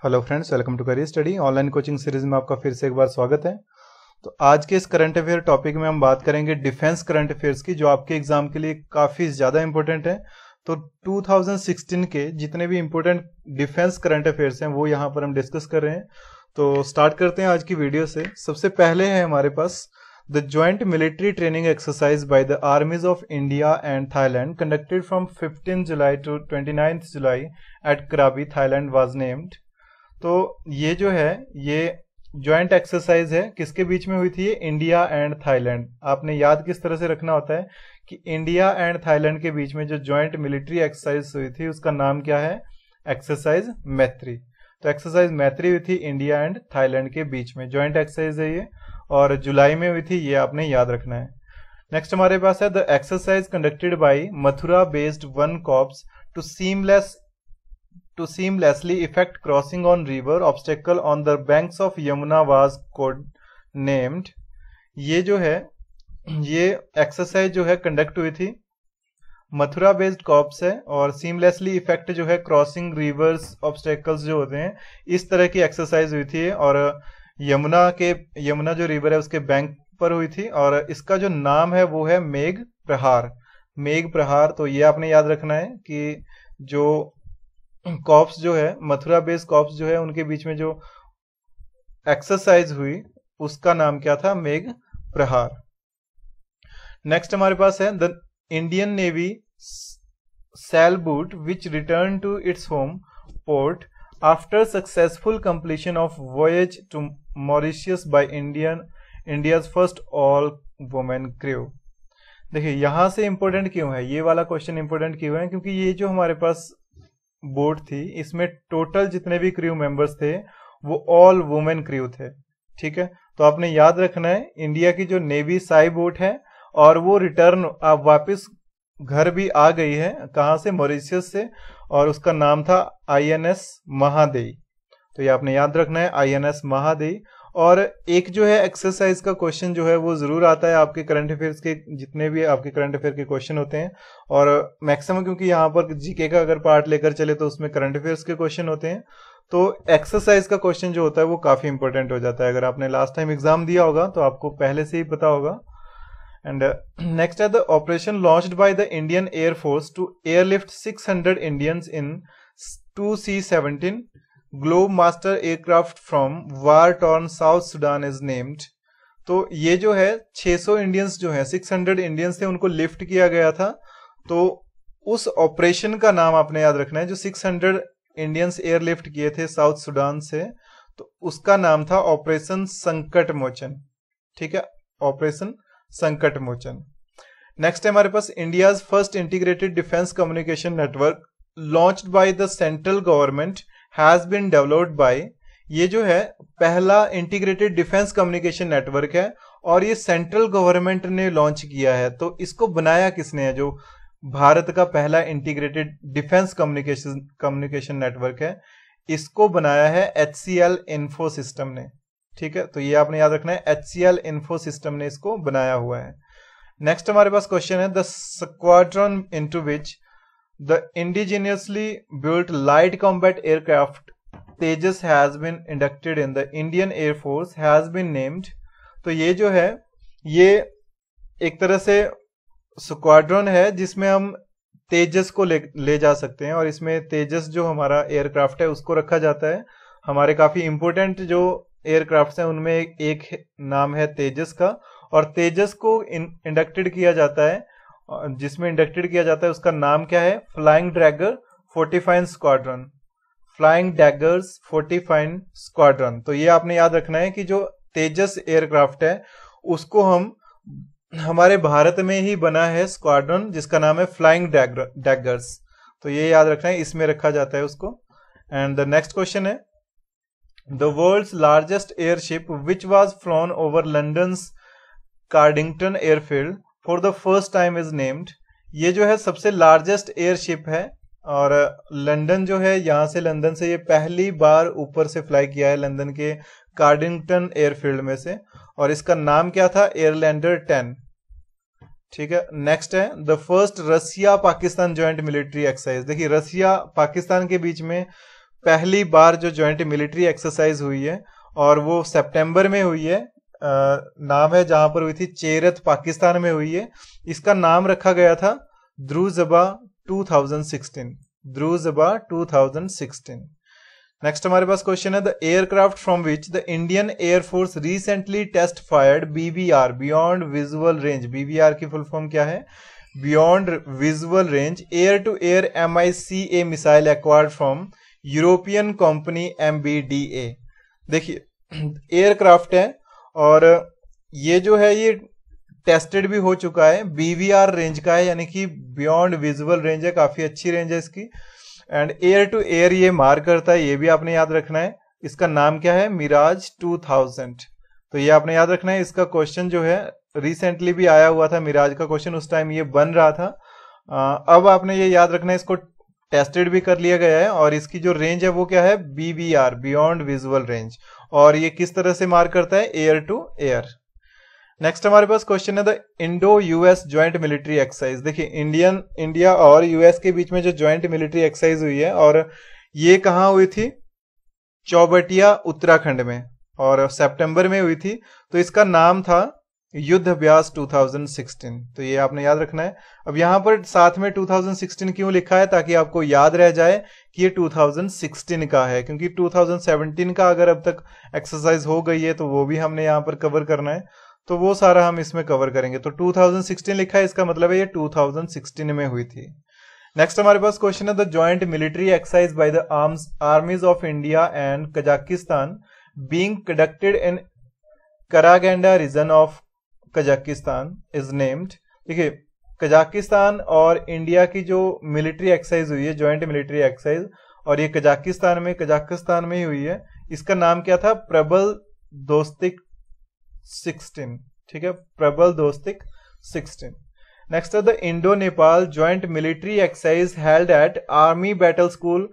Hello friends, welcome to career study online coaching series में आपका फिर से एक बार स्वागत है। तो आज के इस करंट अफेयर टॉपिक में हम बात करेंगे डिफेंस करंट अफेयर्स की, जो आपके एग्जाम के लिए काफ़ी ज़्यादा इंपॉर्टेंट है। तो 2016 के जितने भी इंपॉर्टेंट डिफेंस करंट अफेयर्स हैं वो यहाँ पर हम डिस्कस कर रहे हैं। तो स्टार्ट करते हैं आज की वीडियो से। सबसे पहले है हमारे पास the joint military training exercise by the armies of India and Thailand conducted from 15 July to 29 July at Krabi Thailand was named. तो ये जो है ये ज्वाइंट एक्सरसाइज है, किसके बीच में हुई थी? ये इंडिया एंड थाईलैंड। आपने याद किस तरह से रखना होता है कि इंडिया एंड थाईलैंड के बीच में जो ज्वाइंट मिलिट्री एक्सरसाइज हुई थी उसका नाम क्या है? एक्सरसाइज मैत्री। तो एक्सरसाइज मैत्री हुई थी इंडिया एंड थाईलैंड के बीच में, ज्वाइंट एक्सरसाइज है ये, और जुलाई में हुई थी, ये आपने याद रखना है। नेक्स्ट हमारे पास है the exercise conducted by Mathura based one corps to seamlessly effect crossing on river obstacle on the banks of Yamuna was codenamed। ये जो है ये एक्सरसाइज जो है कंडक्ट हुई थी, मथुरा बेस्ड कॉर्प्स है, और सीमलेसली इफेक्ट जो है क्रॉसिंग रिवर्स ऑब्स्टेकल्स जो होते हैं, इस तरह की एक्सरसाइज हुई थी। और यमुना जो रिवर है उसके बैंक पर हुई थी, और इसका जो नाम है वो है मेघ प्रहार। मेघ प्रहार। तो ये आपने याद रखना है कि जो कॉप्स जो है, मथुरा बेस्ड कॉप्स जो है, उनके बीच में जो एक्सरसाइज हुई उसका नाम क्या था? मेघ प्रहार। नेक्स्ट हमारे पास है the Indian navy sailboat which return to its home port after successful completion of voyage to Mauritius by India's first all women crew. देखिए यहां से इंपॉर्टेंट क्यों है ये वाला क्वेश्चन? इंपॉर्टेंट क्यों है? क्योंकि ये जो हमारे पास बोट थी इसमें टोटल जितने भी क्रू मेंबर्स थे वो ऑल वुमेन क्रू थे। ठीक है, तो आपने याद रखना है इंडिया की जो नेवी साई बोट है, और वो रिटर्न वापस घर भी आ गई है। कहां से? मॉरिशियस से, और उसका नाम था INS महादेई। तो ये आपने याद रखना है, INS महादेई। और एक जो है एक्सरसाइज का क्वेश्चन जो है वो जरूर आता है आपके करंट अफेयर्स के, जितने भी आपके करंट अफेयर के क्वेश्चन होते हैं, और मैक्सिमम क्योंकि यहाँ पर जीके का अगर पार्ट लेकर चले तो उसमें करंट अफेयर्स के क्वेश्चन होते हैं, तो एक्सरसाइज का क्वेश्चन जो होता है वो काफी इंपॉर्टेंट हो जाता है। अगर आपने लास्ट टाइम एग्जाम दिया होगा तो आपको पहले से ही पता होगा। एंड नेक्स्ट है the operation launched by the Indian air force to airlift 600 Indians in 2C-17 Globemaster aircraft from war torn South Sudan is named. तो ये जो है 600 इंडियंस जो है, 600 इंडियंस थे, उनको लिफ्ट किया गया था। तो उस ऑपरेशन का नाम आपने याद रखना है, जो 600 इंडियंस एयरलिफ्ट किए थे साउथ सुडान से, तो उसका नाम था ऑपरेशन संकट मोचन। ठीक है, ऑपरेशन संकट मोचन। नेक्स्ट है हमारे पास India's first integrated defence communication network launched by the central government has been developed by. ये जो है पहला इंटीग्रेटेड डिफेंस कम्युनिकेशन नेटवर्क है, और ये सेंट्रल गवर्नमेंट ने लॉन्च किया है। तो इसको बनाया किसने है? जो भारत का पहला इंटीग्रेटेड डिफेंस कम्युनिकेशन नेटवर्क है, इसको बनाया है HCL इन्फो सिस्टम ने। ठीक है, तो ये आपने याद रखना है, HCL इन्फो सिस्टम ने इसको बनाया हुआ है। नेक्स्ट हमारे पास क्वेश्चन है the squadron into which the indigenously built light combat aircraft Tejas has been inducted in the Indian Air Force has been named। तो ये जो है ये एक तरह से स्क्वाड्रन है जिसमें हम तेजस को ले जा सकते हैं, और इसमें तेजस जो हमारा एयरक्राफ्ट है उसको रखा जाता है। हमारे काफी इंपोर्टेंट जो एयरक्राफ्ट हैं उनमें एक नाम है तेजस का, और तेजस को इंडक्टेड किया जाता है, जिसमें इंडक्टेड किया जाता है उसका नाम क्या है? Flying Drager 45 squadron. Flying daggers 45 squadron. तो ये आपने याद रखना है कि जो तेजस एयरक्राफ्ट है उसको हमारे भारत में ही बना है स्क्वाड्रन, जिसका नाम है फ्लाइंग डैगर्स। तो ये याद रखना है, इसमें रखा जाता है उसको। एंड द नेक्स्ट क्वेश्चन है the world's largest airship which was flown over London's Cardington airfield for the first time is named. ये जो है सबसे लार्जेस्ट एयरशिप है, और लंदन जो है, यहां से लंदन से ये पहली बार ऊपर से फ्लाई किया है, लंदन के कार्डिंगटन एयरफील्ड में से, और इसका नाम क्या था? एयरलैंडर 10। ठीक है, नेक्स्ट है the first Russia Pakistan joint military exercise. देखिए रसिया पाकिस्तान के बीच में पहली बार जो ज्वाइंट मिलिट्री एक्सरसाइज हुई है और वो सितंबर में हुई है। नाम है जहां पर हुई थी चेरत, पाकिस्तान में हुई है। इसका नाम रखा गया था ध्रुज़बा 2016, ध्रुज़बा 2016। नेक्स्ट हमारे पास क्वेश्चन है the aircraft from which the Indian air force recently test fired BBR, beyond visual range. BBR की फुल फॉर्म क्या है? Beyond visual range air to air MICA missile acquired from European company MBDA। देखिए aircraft है और ये जो है ये टेस्टेड भी हो चुका है, BVR रेंज का है, यानी कि बियॉन्ड विजुअल रेंज है, काफी अच्छी रेंज है इसकी। एंड एयर टू एयर ये मार करता है, ये भी आपने याद रखना है। इसका नाम क्या है? मिराज 2000। तो ये आपने याद रखना है। इसका क्वेश्चन जो है रिसेंटली भी आया हुआ था, मिराज का क्वेश्चन, उस टाइम ये बन रहा था। अब आपने ये याद रखना है, इसको टेस्टेड भी कर लिया गया है और इसकी जो रेंज है वो क्या है? BVR, beyond visual range. और ये किस तरह से मार करता है? Air to air. नेक्स्ट हमारे पास क्वेश्चन है the Indo US joint military exercise. देखिए इंडिया और US के बीच में जो ज्वाइंट मिलिट्री एक्सरसाइज हुई है और ये कहाँ हुई थी? चौबटिया, उत्तराखंड में, और सितंबर में हुई थी। तो इसका नाम था युद्ध अभ्यास 2016। तो ये आपने याद रखना है। अब यहाँ पर साथ में 2016 क्यों लिखा है? ताकि आपको याद रह जाए कि ये 2016 का है, क्योंकि 2017 का अगर अब तक एक्सरसाइज हो गई है तो वो भी हमने यहाँ पर कवर करना है, तो वो सारा हम इसमें कवर करेंगे। तो 2016 लिखा है, इसका मतलब है ये 2016 में हुई थी। नेक्स्ट हमारे पास क्वेश्चन है the joint military exercise by the armies of India and Kazakhstan being conducted in Karaganda region of Kazakhstan is named. देखिए कजाकिस्तान और इंडिया की जो मिलिट्री एक्सरसाइज हुई है, ज्वाइंट मिलिट्री एक्सरसाइज, और ये कजाकिस्तान में ही हुई है, इसका नाम क्या था? प्रबल दोस्तिक 16। ठीक है, प्रबल दोस्तिक 16। नेक्स्ट है the Indo Nepal joint military exercise held at army battle school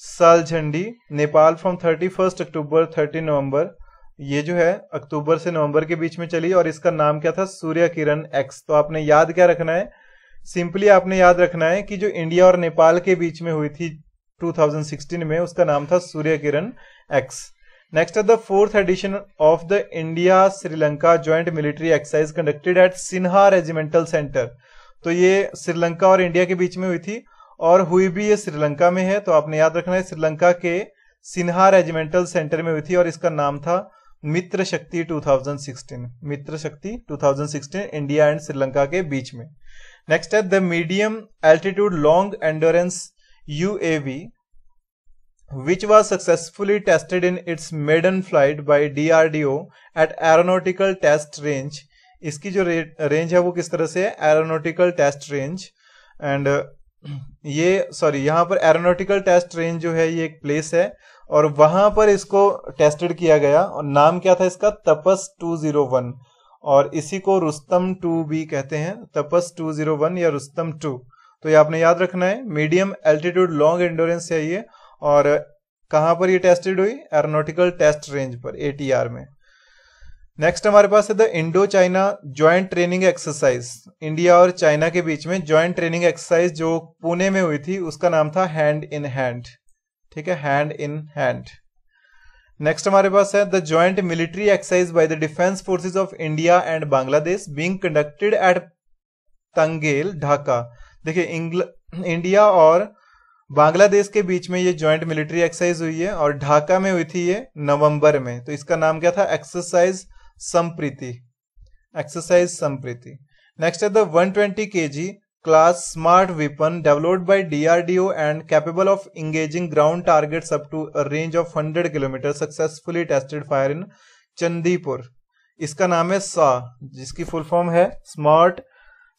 Saljhandi, Nepal from 31 October 30 November. ये जो है अक्टूबर से नवंबर के बीच में चली और इसका नाम क्या था? सूर्य किरण X। तो आपने याद क्या रखना है? सिंपली आपने याद रखना है कि जो इंडिया और नेपाल के बीच में हुई थी 2016 में, उसका नाम था सूर्य किरण X। नेक्स्ट है the 4th edition of the India Sri Lanka joint military exercise conducted at Sinha regimental centre. तो ये श्रीलंका और इंडिया के बीच में हुई थी और हुई भी ये श्रीलंका में है। तो आपने याद रखना है श्रीलंका के सिन्हा रेजिमेंटल सेंटर में हुई थी और इसका नाम था मित्र शक्ति 2016। मित्र शक्ति 2016 इंडिया एंड श्रीलंका के बीच में। नेक्स्ट है the medium altitude long endurance UAV which was successfully tested in its maiden flight by DRDO at aeronautical test range। इसकी जो रेंज है वो किस तरह से है? Aeronautical test range. एंड यहाँ पर एरोनॉटिकल टेस्ट रेंज जो है ये एक प्लेस है और वहां पर इसको टेस्टेड किया गया और नाम क्या था इसका? तपस 201, और इसी को रुस्तम 2 भी कहते हैं, तपस 201 या रुस्तम 2। तो ये आपने याद रखना है। मीडियम एल्टीट्यूड लॉन्ग एंडोरेंस है ये, और कहां पर ये टेस्टेड हुई? एरोनॉटिकल टेस्ट रेंज पर, ATR में। नेक्स्ट हमारे पास है the Indo China joint training exercise. India और चाइना के बीच में ज्वाइंट ट्रेनिंग एक्सरसाइज जो पुणे में हुई थी उसका नाम था हैंड इन हैंड। ठीक है, हैंड इन हैंड। नेक्स्ट हमारे पास है the joint military exercise by the defence forces of India and Bangladesh being conducted at Tangail, Dhaka. देखिए इंडिया और बांग्लादेश के बीच में ये ज्वाइंट मिलिट्री एक्सरसाइज हुई है और ढाका में हुई थी ये नवंबर में। तो इसका नाम क्या था? Exercise Sampriti, exercise Sampriti. Next है the 120 kg class smart weapon developed by DRDO and capable of engaging ground targets up to a range of 100 kilometre successfully tested fire in Chandipur. इसका नाम है SA, जिसकी फुल फॉर्म है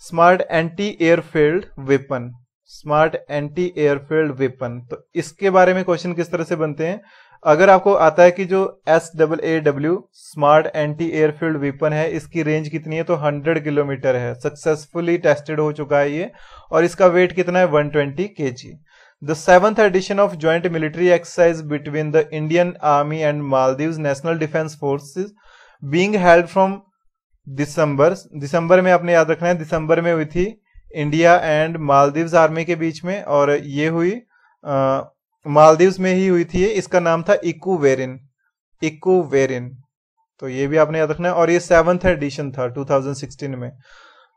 smart anti airfield weapon, smart anti airfield weapon. तो इसके बारे में question किस तरह से बनते हैं? अगर आपको आता है कि जो SAAW smart anti airfield weapon है इसकी रेंज कितनी है, तो 100 किलोमीटर है, सक्सेसफुली टेस्टेड हो चुका है ये, और इसका वेट कितना है? 120 kg। The 7th edition of joint military exercise between the Indian army and Maldives national defence forces being held from December में, आपने याद रखना है दिसंबर में हुई थी इंडिया एंड मालदीव्स आर्मी के बीच में, और ये हुई मालदीव्स में ही हुई थी। इसका नाम था इक्वेरिन, इक्वेरिन। तो ये भी आपने याद रखना है। और ये 7th एडिशन था 2016 में।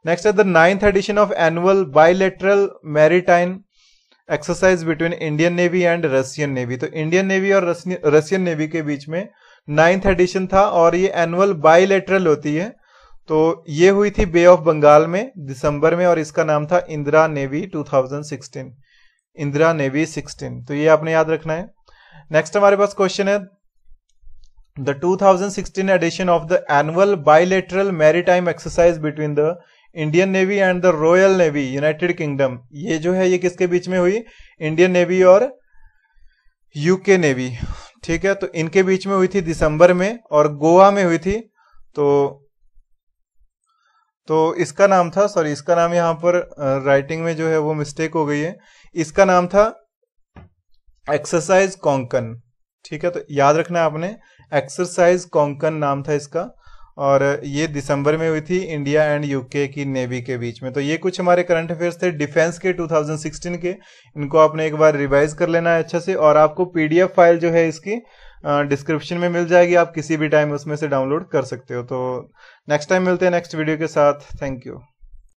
नेक्स्ट है the 9th edition of annual bilateral maritime exercise between Indian navy and Russian navy. तो इंडियन नेवी और रशियन नेवी के बीच में 9th एडिशन था और ये एनुअल बायलैटरल होती है। तो ये हुई थी बे ऑफ बंगाल में दिसंबर में और इसका नाम था इंदिरा नेवी 2016, इंदिरा नेवी 16। तो ये आपने याद रखना है। नेक्स्ट हमारे पास क्वेश्चन है the 2016 edition of the annual bilateral maritime exercise between the Indian navy and the royal navy United Kingdom. ये जो है ये किसके बीच में हुई? इंडियन नेवी और यूके नेवी। ठीक है, तो इनके बीच में हुई थी दिसंबर में और गोवा में हुई थी। तो इसका नाम था, सॉरी इसका नाम यहां पर राइटिंग में जो है वो मिस्टेक हो गई है। इसका नाम था एक्सरसाइज कोंकण। ठीक है, तो याद रखना है आपने, एक्सरसाइज कोंकण नाम था इसका और ये दिसंबर में हुई थी इंडिया एंड यूके की नेवी के बीच में। तो ये कुछ हमारे करंट अफेयर्स थे डिफेंस के 2016 के। इनको आपने एक बार रिवाइज कर लेना है अच्छे से और आपको पीडीएफ फाइल जो है इसकी डिस्क्रिप्शन में मिल जाएगी, आप किसी भी टाइम उसमें से डाउनलोड कर सकते हो। तो नेक्स्ट टाइम मिलते हैं नेक्स्ट वीडियो के साथ। Thank you.